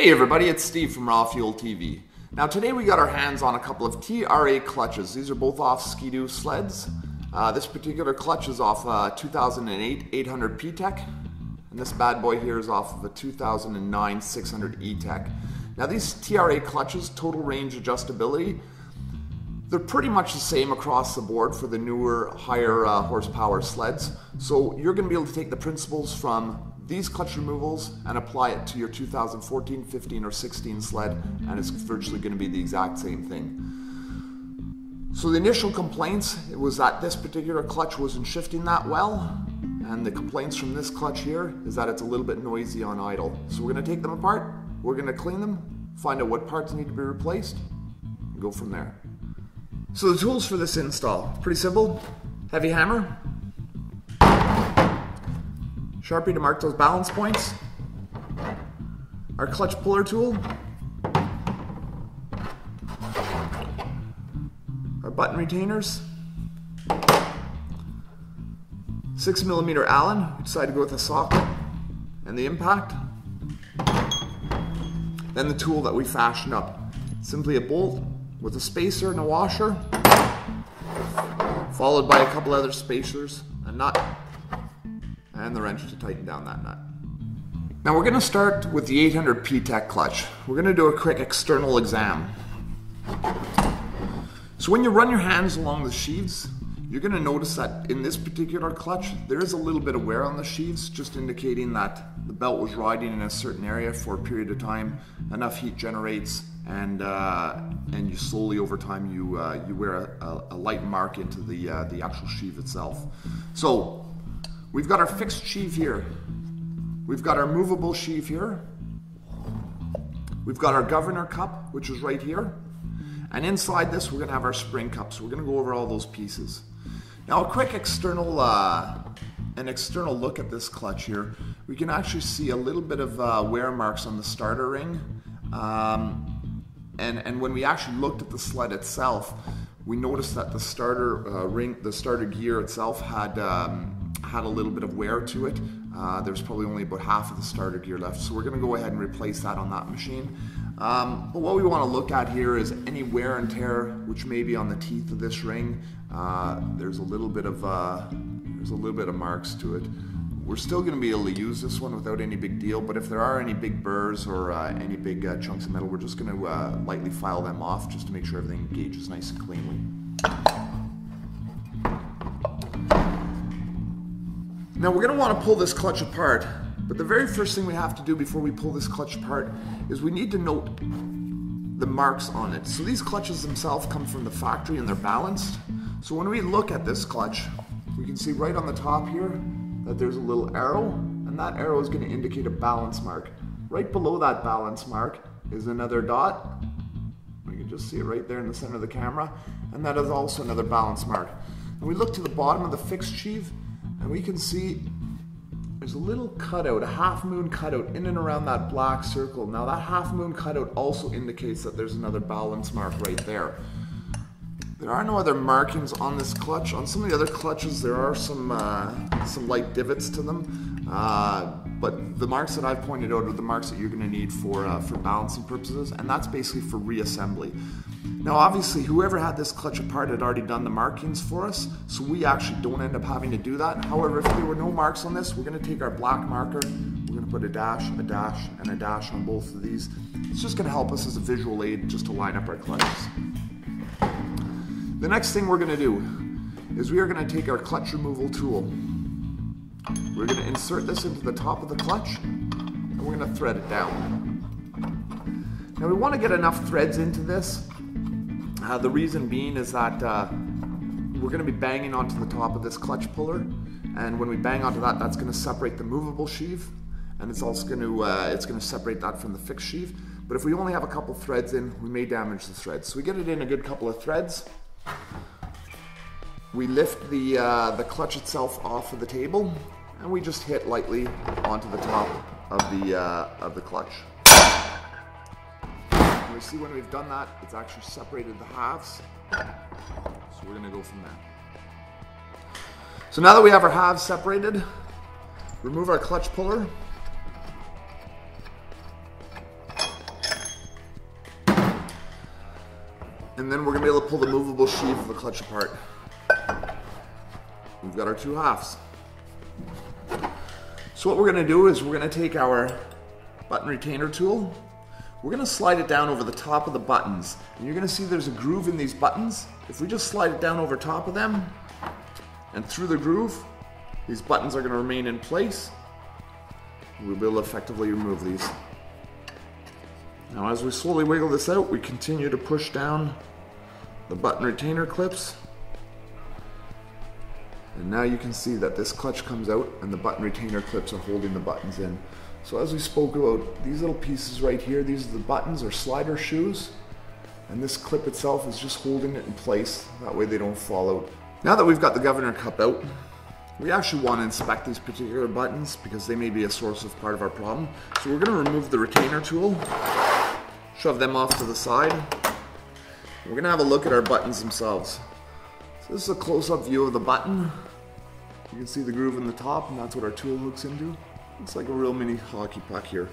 Hey everybody, it's Steve from RawFuelTV. Now today we got our hands on a couple of TRA clutches. These are both off Ski-Doo sleds. This particular clutch is off a 2008 800 P-Tek, and this bad boy here is off of a 2009 600 Etec. Now these TRA clutches, total range adjustability, they're pretty much the same across the board for the newer, higher horsepower sleds. So you're going to be able to take the principles from these clutch removals and apply it to your 2014, 15, or 16 sled, and it's virtually going to be the exact same thing. So the initial complaints, it was that this particular clutch wasn't shifting that well, and the complaints from this clutch here is that it's a little bit noisy on idle. So we're going to take them apart, we're going to clean them, find out what parts need to be replaced, and go from there. So the tools for this install, pretty simple. Heavy hammer, Sharpie to mark those balance points, our clutch puller tool, our button retainers, 6mm Allen, we decided to go with a socket, and the impact, then the tool that we fashioned up. Simply a bolt with a spacer and a washer, followed by a couple other spacers, a nut, and the wrench to tighten down that nut. Now we're going to start with the 800 P-Tek clutch. We're going to do a quick external exam. So when you run your hands along the sheaves, you're going to notice that in this particular clutch, there is a little bit of wear on the sheaves, just indicating that the belt was riding in a certain area for a period of time. Enough heat generates, and you slowly over time you wear a light mark into the actual sheave itself. So we've got our fixed sheave here. We've got our movable sheave here. We've got our governor cup, which is right here. And inside this, we're going to have our spring cup. So we're going to go over all those pieces. Now, a quick external look at this clutch here. We can actually see a little bit of wear marks on the starter ring. And when we actually looked at the sled itself, we noticed that the starter the starter gear itself had a little bit of wear to it. There's probably only about half of the starter gear left, so we're going to go ahead and replace that on that machine. But what we want to look at here is any wear and tear which may be on the teeth of this ring. There's a little bit of marks to it. We're still going to be able to use this one without any big deal, but if there are any big burrs or any big chunks of metal, we're just going to lightly file them off just to make sure everything engages nice and cleanly. Now we're going to want to pull this clutch apart, but the very first thing we have to do before we pull this clutch apart is we need to note the marks on it. So these clutches themselves come from the factory and they're balanced. So when we look at this clutch, we can see right on the top here that there's a little arrow, and that arrow is going to indicate a balance mark. Right below that balance mark is another dot. You can just see it right there in the center of the camera, and that is also another balance mark. And we look to the bottom of the fixed sheave, and we can see there's a little cutout, a half moon cutout in and around that black circle. Now that half moon cutout also indicates that there's another balance mark right there. There are no other markings on this clutch. On some of the other clutches there are some light divots to them, but the marks that I've pointed out are the marks that you're going to need for balancing purposes, and that's basically for reassembly. Now obviously whoever had this clutch apart had already done the markings for us, so we actually don't end up having to do that. However, if there were no marks on this, we're going to take our black marker, we're going to put a dash, and a dash on both of these. It's just going to help us as a visual aid just to line up our clutches. The next thing we're going to do is we are going to take our clutch removal tool. We're going to insert this into the top of the clutch, and we're going to thread it down. Now we want to get enough threads into this. The reason being is that we're going to be banging onto the top of this clutch puller, and when we bang onto that, that's going to separate the movable sheave, and it's also going to separate that from the fixed sheave. But if we only have a couple threads in, we may damage the threads. So we get it in a good couple of threads. We lift the clutch itself off of the table, and we just hit lightly onto the top of the clutch. And we see when we've done that, it's actually separated the halves. So we're going to go from there. So now that we have our halves separated, remove our clutch puller. And then we're gonna be able to pull the movable sheave of the clutch apart. We've got our two halves. So what we're gonna do is we're gonna take our button retainer tool. We're gonna slide it down over the top of the buttons. And you're gonna see there's a groove in these buttons. If we just slide it down over top of them and through the groove, these buttons are gonna remain in place. We'll be able to effectively remove these. Now as we slowly wiggle this out, we continue to push down the button retainer clips. And now you can see that this clutch comes out and the button retainer clips are holding the buttons in. So as we spoke about, these little pieces right here, these are the buttons or slider shoes. And this clip itself is just holding it in place. That way they don't fall out. Now that we've got the governor cup out, we actually want to inspect these particular buttons because they may be a source of part of our problem. So we're going to remove the retainer tool, shove them off to the side. We're going to have a look at our buttons themselves. So this is a close-up view of the button. You can see the groove in the top, and that's what our tool hooks into. Looks like a real mini hockey puck here.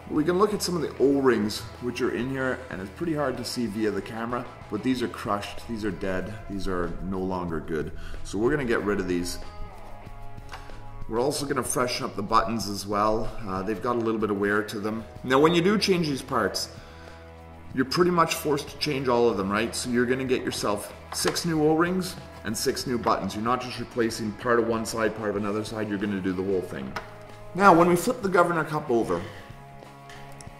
We can look at some of the O-rings which are in here, and it's pretty hard to see via the camera, but these are crushed, these are dead, these are no longer good. So we're going to get rid of these. We're also going to freshen up the buttons as well. They've got a little bit of wear to them. Now when you do change these parts, you're pretty much forced to change all of them, right? So you're going to get yourself 6 new O-rings and 6 new buttons. You're not just replacing part of one side, part of another side, you're going to do the whole thing. Now when we flip the governor cup over,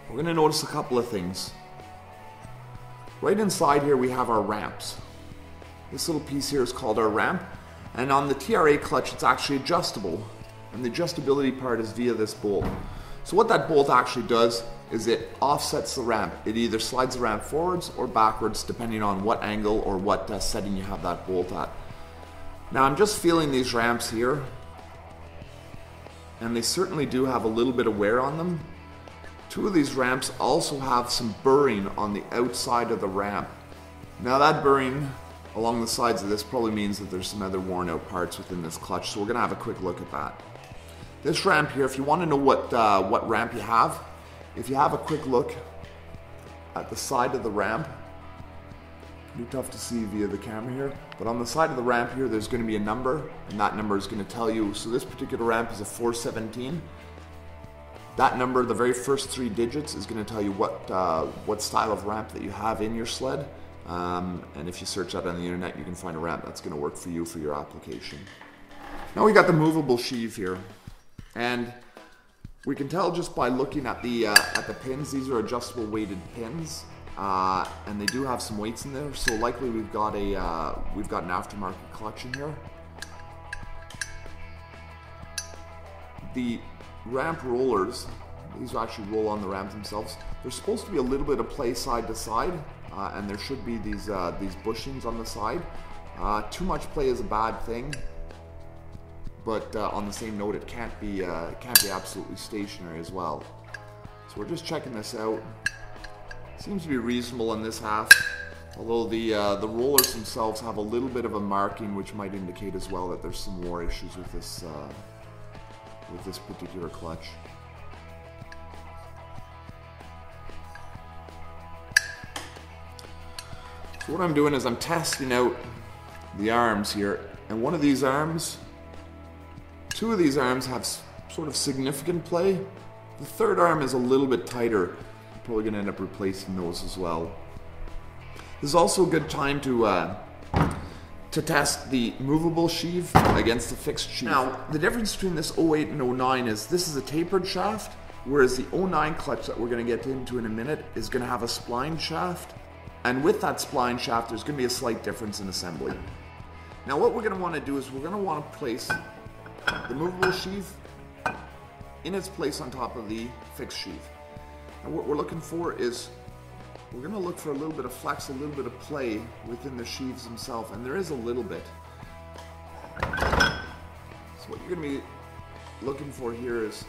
we're going to notice a couple of things. Right inside here we have our ramps. This little piece here is called our ramp, and on the TRA clutch it's actually adjustable, and the adjustability part is via this bolt. So what that bolt actually does is it offsets the ramp. It either slides the ramp forwards or backwards depending on what angle or what setting you have that bolt at. Now I'm just feeling these ramps here, and they certainly do have a little bit of wear on them. 2 of these ramps also have some burring on the outside of the ramp. Now that burring along the sides of this probably means that there's some other worn out parts within this clutch, so we're going to have a quick look at that. This ramp here, if you want to know what ramp you have, if you have a quick look at the side of the ramp, pretty tough to see via the camera here, but on the side of the ramp here there's going to be a number, and that number is going to tell you, so this particular ramp is a 417. That number, the very first 3 digits, is going to tell you what style of ramp that you have in your sled. And if you search that on the internet, you can find a ramp that's going to work for you for your application. Now we got the movable sheave here, and we can tell just by looking at the pins. These are adjustable weighted pins, and they do have some weights in there. So likely we've got an aftermarket clutch in here. The ramp rollers, these actually roll on the ramp themselves. There's supposed to be a little bit of play side to side, and there should be these bushings on the side. Too much play is a bad thing, but on the same note, it can't be absolutely stationary as well. So we're just checking this out. Seems to be reasonable on this half, although the rollers themselves have a little bit of a marking, which might indicate as well that there's some more issues with this particular clutch. So what I'm doing is I'm testing out the arms here, and one of these arms, 2 of these arms have sort of significant play. The third arm is a little bit tighter. I'm probably going to end up replacing those as well. This is also a good time to test the movable sheave against the fixed sheave. Now, the difference between this 08 and 09 is this is a tapered shaft, whereas the 09 clutch that we're going to get into in a minute is going to have a spline shaft. And with that spline shaft, there's going to be a slight difference in assembly. Now what we're going to want to do is we're going to want to place the movable sheave in its place on top of the fixed sheave. And what we're looking for is, we're going to look for a little bit of flex, a little bit of play within the sheaves themselves, and there is a little bit. So what you're going to be looking for here is,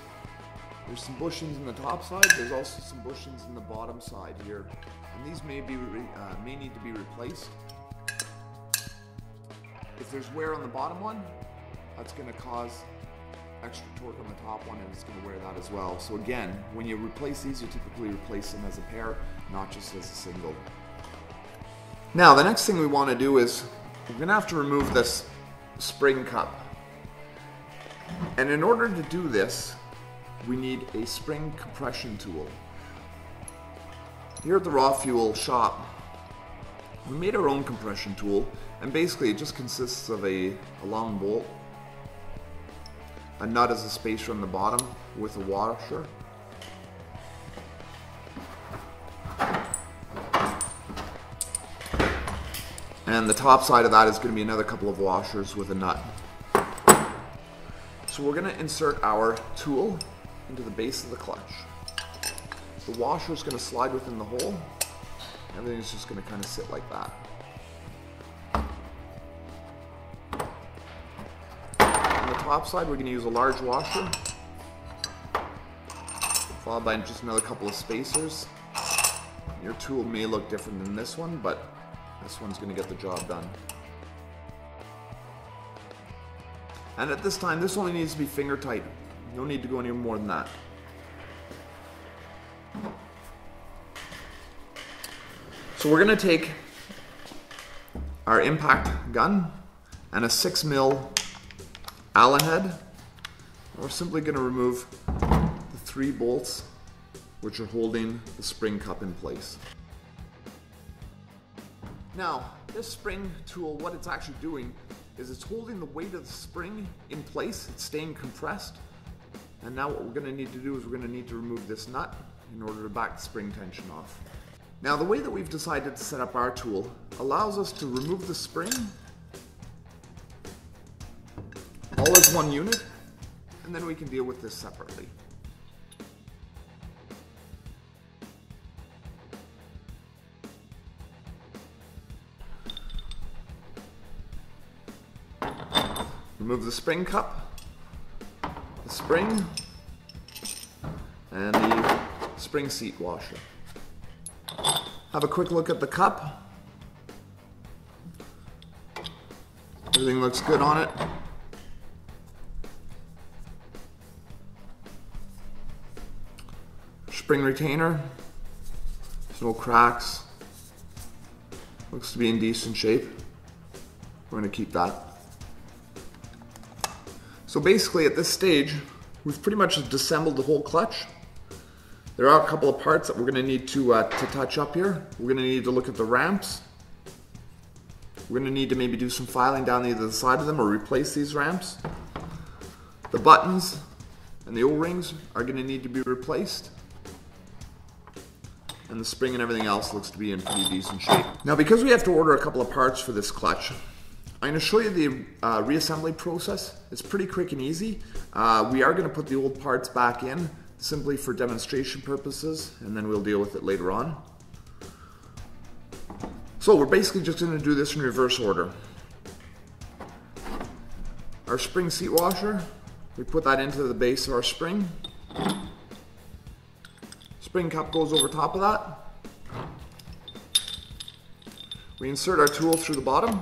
there's some bushings in the top side, there's also some bushings in the bottom side here, and these may need to be replaced. If there's wear on the bottom one, that's going to cause extra torque on the top one, and it's going to wear that as well. So again, when you replace these, you typically replace them as a pair, not just as a single. Now the next thing we want to do is we're going to have to remove this spring cup. And in order to do this, we need a spring compression tool. Here at the RawFuel shop, we made our own compression tool, and basically it just consists of a long bolt, a nut as a spacer on the bottom with a washer, and the top side of that is going to be another couple of washers with a nut. So we're going to insert our tool into the base of the clutch. The washer is going to slide within the hole. Everything is just going to kind of sit like that. On the top side, we're going to use a large washer, followed by just another couple of spacers. Your tool may look different than this one, but this one's going to get the job done. And at this time, this only needs to be finger tight. No need to go any more than that. So we're going to take our impact gun and a 6mm Allen head. We're simply going to remove the 3 bolts which are holding the spring cup in place. Now, this spring tool, what it's actually doing is it's holding the weight of the spring in place. It's staying compressed. And now what we're going to need to do is we're going to need to remove this nut in order to back the spring tension off. Now the way that we've decided to set up our tool allows us to remove the spring all as one unit, and then we can deal with this separately. Remove the spring cup, the spring, and the spring seat washer. Have a quick look at the cup. Everything looks good on it. Spring retainer, there's no cracks. Looks to be in decent shape. We're going to keep that. So basically at this stage, we've pretty much disassembled the whole clutch. There are a couple of parts that we're going to need to touch up here. We're going to need to look at the ramps. We're going to need to maybe do some filing down either the side of them or replace these ramps. The buttons and the O-rings are going to need to be replaced. And the spring and everything else looks to be in pretty decent shape. Now because we have to order a couple of parts for this clutch, I'm going to show you the reassembly process. It's pretty quick and easy. We are going to put the old parts back in simply for demonstration purposes, and then we'll deal with it later on. So we're basically just going to do this in reverse order. Our spring seat washer, we put that into the base of our spring. Spring cup goes over top of that. We insert our tool through the bottom.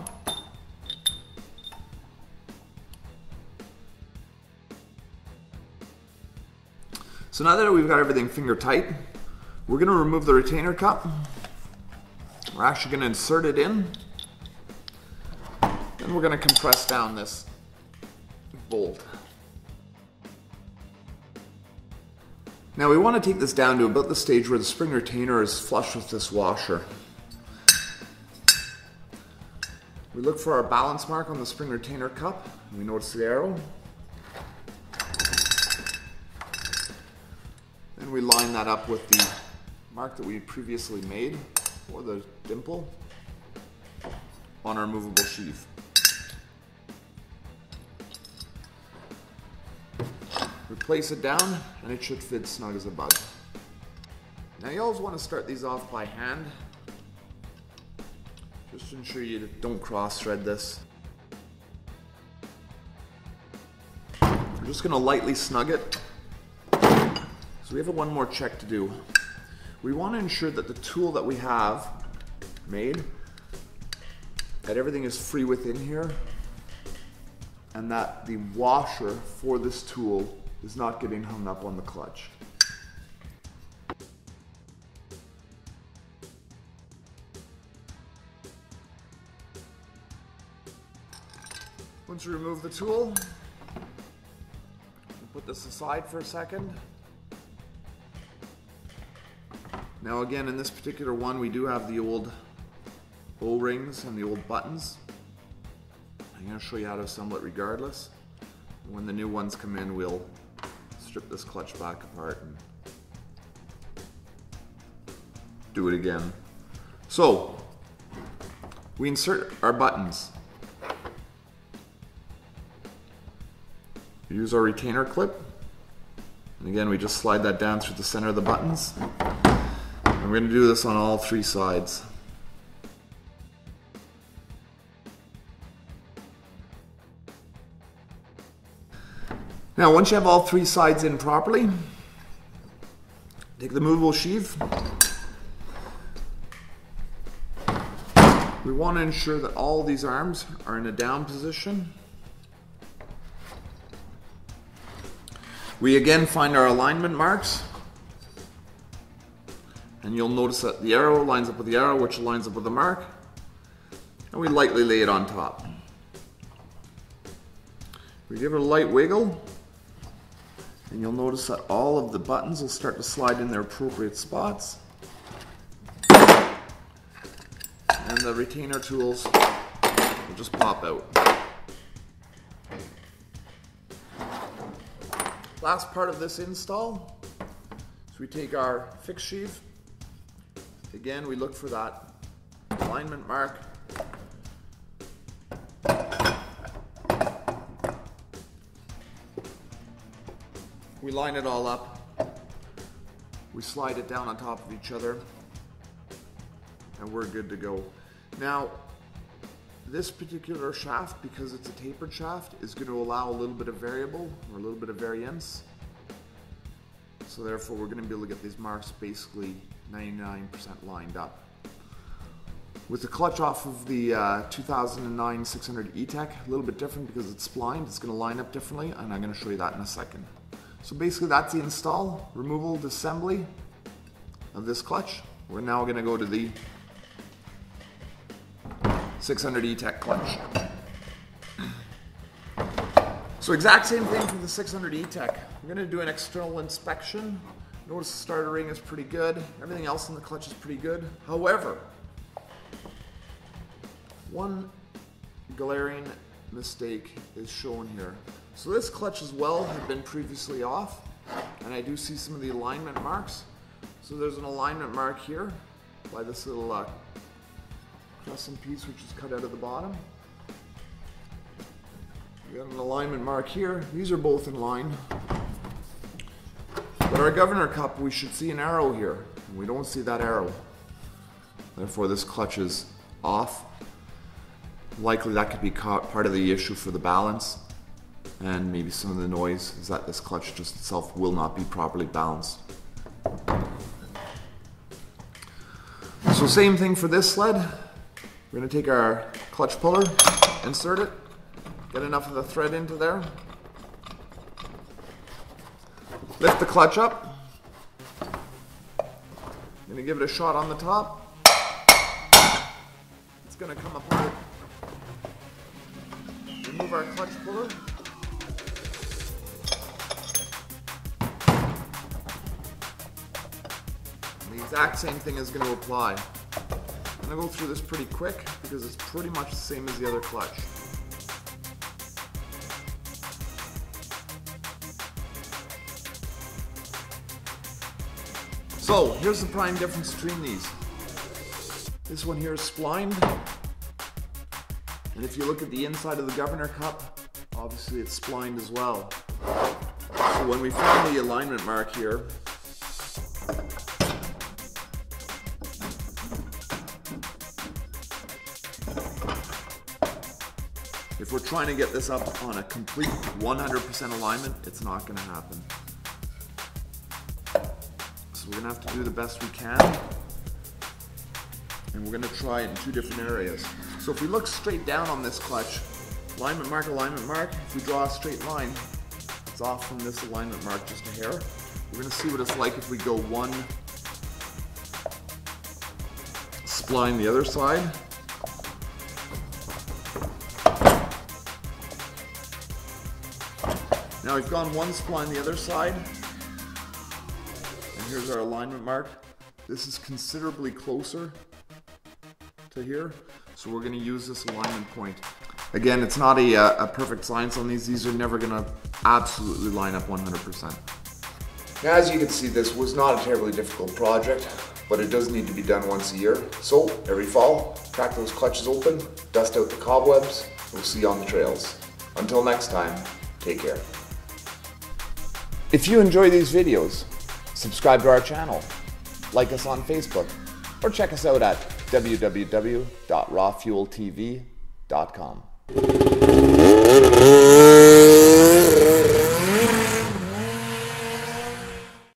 So now that we've got everything finger tight, we're going to remove the retainer cup. We're actually going to insert it in. Then we're going to compress down this bolt. Now we want to take this down to about the stage where the spring retainer is flush with this washer. We look for our balance mark on the spring retainer cup. We notice the arrow. And we line that up with the mark that we previously made, or the dimple, on our movable sheath. We place it down and it should fit snug as a bug. Now you always want to start these off by hand, just to ensure you don't cross thread this. We're just going to lightly snug it. So we have one more check to do. We want to ensure that the tool that we have made, that everything is free within here, and that the washer for this tool is not getting hung up on the clutch. Once you remove the tool, put this aside for a second. Now again, in this particular one, we do have the old O-rings and the old buttons. I'm going to show you how to assemble it regardless. When the new ones come in, we'll strip this clutch back apart and do it again. So, we insert our buttons. We use our retainer clip. And again, we just slide that down through the center of the buttons. And we're going to do this on all three sides. Now, once you have all three sides in properly, take the movable sheave. We want to ensure that all these arms are in a down position. We again find our alignment marks, and you'll notice that the arrow lines up with the arrow, which lines up with the mark, and we lightly lay it on top. We give it a light wiggle, and you'll notice that all of the buttons will start to slide in their appropriate spots. And the retainer tools will just pop out. Last part of this install is we take our fixed sheave. Again, we look for that alignment mark. We line it all up. We slide it down on top of each other, and we're good to go. Now, this particular shaft, because it's a tapered shaft, is going to allow a little bit of variable or a little bit of variance. So therefore, we're going to be able to get these marks basically 99% lined up. With the clutch off of the 2009 600 Etec, a little bit different because it's splined. It's going to line up differently, and I'm going to show you that in a second. So basically, that's the install, removal, disassembly of this clutch. We're now going to go to the 600 Etec clutch. So exact same thing for the 600 Etec. We're going to do an external inspection. Notice the starter ring is pretty good. Everything else in the clutch is pretty good. However, one glaring mistake is shown here. So this clutch as well had been previously off, and I do see some of the alignment marks. So there's an alignment mark here by this little crescent piece which is cut out of the bottom. We got an alignment mark here. These are both in line. But our governor cup, we should see an arrow here. And we don't see that arrow. Therefore, this clutch is off. Likely that could be part of the issue for the balance. And maybe some of the noise is that this clutch just itself will not be properly balanced. So same thing for this sled. We're going to take our clutch puller, insert it, get enough of the thread into there, lift the clutch up, going to give it a shot on the top. It's going to come apart. Remove our clutch puller. And the exact same thing is going to apply. I'm going to go through this pretty quick because it's pretty much the same as the other clutch. So here's the prime difference between these. This one here is splined, and if you look at the inside of the governor cup, obviously it's splined as well. So when we found the alignment mark here, if we're trying to get this up on a complete 100% alignment, it's not going to happen. So we're going to have to do the best we can, and we're going to try it in two different areas. So if we look straight down on this clutch, alignment mark, if we draw a straight line, it's off from this alignment mark just a hair. We're going to see what it's like if we go one spline the other side. Now we've gone one spline the other side, and here's our alignment mark. This is considerably closer to here, so we're going to use this alignment point. Again, it's not a perfect science on these. These are never going to absolutely line up 100%. Now, as you can see, this was not a terribly difficult project, but it does need to be done once a year. So every fall, crack those clutches open, dust out the cobwebs. We'll see you on the trails. Until next time, take care. If you enjoy these videos, subscribe to our channel, like us on Facebook, or check us out at www.RawFuelTV.com.